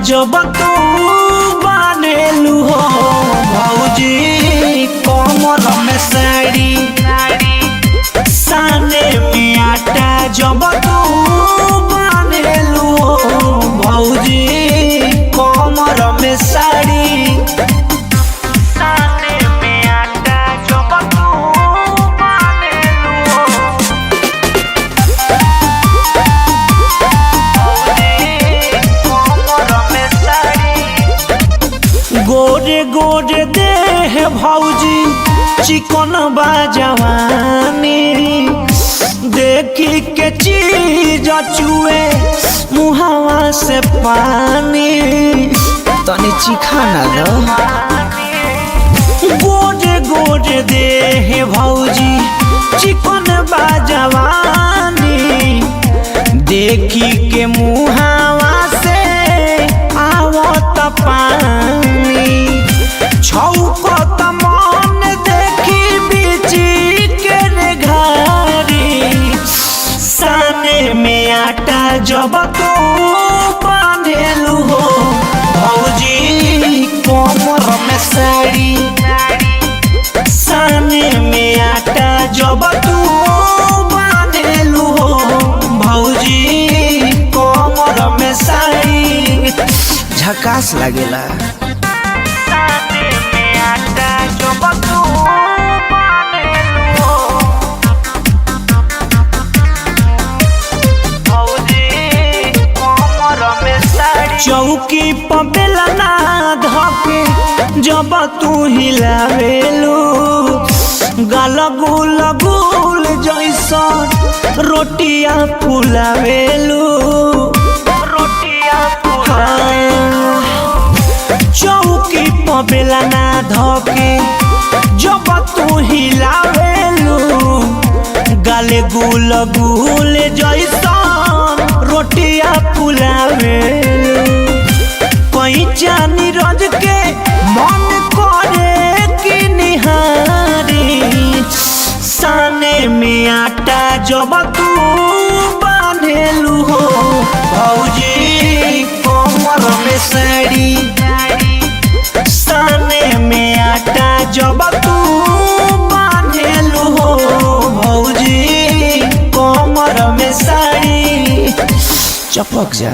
जब तू बानेलू हो भौजी कमर में साड़ी साने में आटा जब तू बानेलू हो भौजी कमर में साड़ी साने में आटा जब तू बानेलू हो गोरे गोरे देह भौजी चिकन बा जवानी देखी के चीज चुए मुहावा से पानी तनी चिखा ना दो। गोरे गोरे देह भौजी चिकन बा जवानी देखी के मुहावा से आवत पानी छौकत मन देखी बिची के रे घारी साने में आटा जब तू बांधेलू हो भौजी कमर में साड़ी साने में आटा जब तू बांधेलू हो भौजी कमर में साड़ी झकास लागेला। चौकी पबेला ना धके जब तू हिलावेलू गाल गुल गुल जैसा रोटिया फुलावेलू चौकी पबेला ना धके जब तू हिलावेलू गाले गुल गुल जैसा रोटिया फुलावेलू पैचा नीरज के मन करे कि निहारी साने में आटा जब तू बांधेलू हो भौजी कमर में साड़ी साने में आटा जब तू बांधेलू हो भौजी कमर में साड़ी चपक जा।